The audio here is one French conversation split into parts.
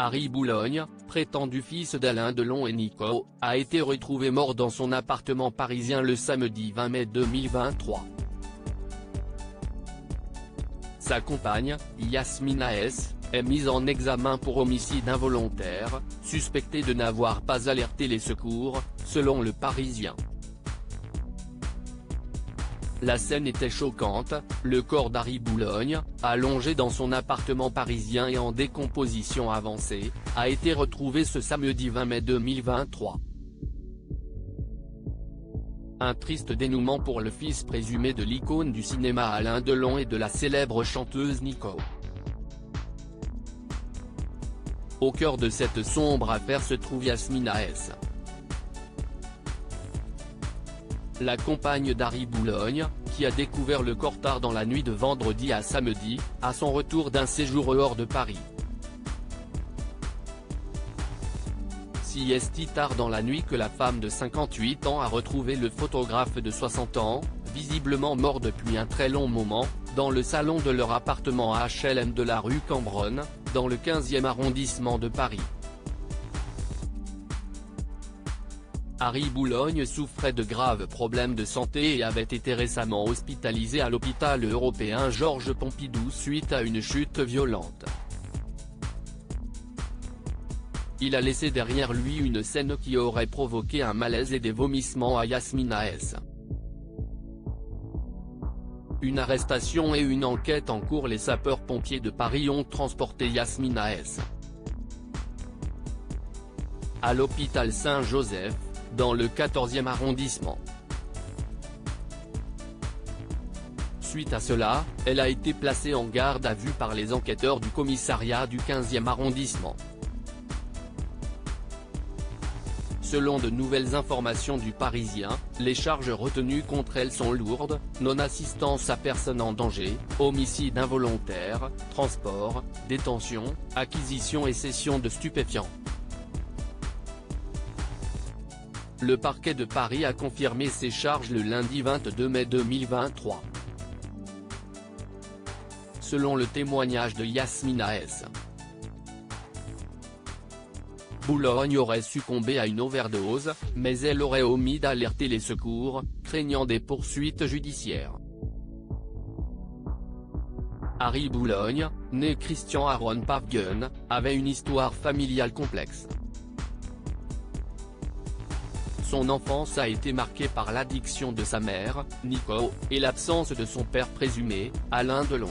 Harry Boulogne, prétendu fils d'Alain Delon et Nico, a été retrouvé mort dans son appartement parisien le samedi 20 mai 2023. Sa compagne, Yasmina S., est mise en examen pour homicide involontaire, suspectée de n'avoir pas alerté les secours, selon Le Parisien. La scène était choquante, le corps d'Harry Boulogne, allongé dans son appartement parisien et en décomposition avancée, a été retrouvé ce samedi 20 mai 2023. Un triste dénouement pour le fils présumé de l'icône du cinéma Alain Delon et de la célèbre chanteuse Nico. Au cœur de cette sombre affaire se trouve Yasmina S., la compagne d'Harry Boulogne, qui a découvert le corps tard dans la nuit de vendredi à samedi, à son retour d'un séjour hors de Paris. Si est tard dans la nuit que la femme de 58 ans a retrouvé le photographe de 60 ans, visiblement mort depuis un très long moment, dans le salon de leur appartement à HLM de la rue Cambronne, dans le 15e arrondissement de Paris. Harry Boulogne souffrait de graves problèmes de santé et avait été récemment hospitalisé à l'hôpital européen Georges Pompidou suite à une chute violente. Il a laissé derrière lui une scène qui aurait provoqué un malaise et des vomissements à Yasmina S. Une arrestation et une enquête en cours. Les sapeurs-pompiers de Paris ont transporté Yasmina S. à l'hôpital Saint-Joseph, dans le 14e arrondissement. Suite à cela, elle a été placée en garde à vue par les enquêteurs du commissariat du 15e arrondissement. Selon de nouvelles informations du Parisien, les charges retenues contre elle sont lourdes: non-assistance à personne en danger, homicide involontaire, transport, détention, acquisition et cession de stupéfiants. Le parquet de Paris a confirmé ces charges le lundi 22 mai 2023. Selon le témoignage de Yasmina S., Boulogne aurait succombé à une overdose, mais elle aurait omis d'alerter les secours, craignant des poursuites judiciaires. Harry Boulogne, né Christian Aaron Pavgen, avait une histoire familiale complexe. Son enfance a été marquée par l'addiction de sa mère, Nico, et l'absence de son père présumé, Alain Delon.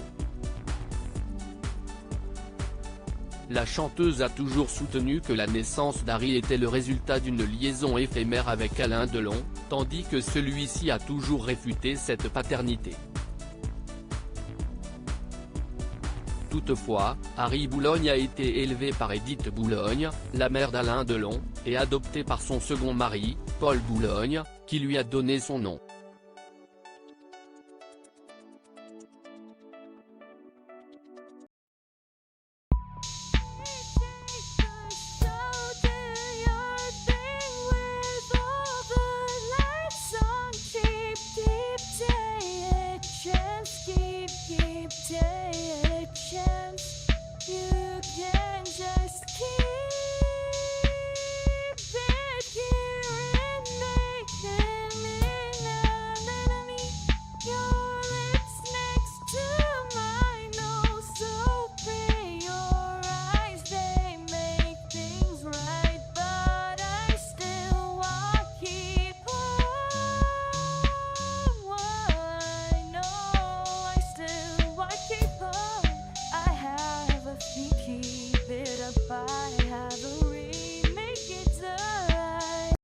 La chanteuse a toujours soutenu que la naissance d'Harry était le résultat d'une liaison éphémère avec Alain Delon, tandis que celui-ci a toujours réfuté cette paternité. Toutefois, Harry Boulogne a été élevé par Édith Boulogne, la mère d'Alain Delon, et adopté par son second mari, Paul Boulogne, qui lui a donné son nom.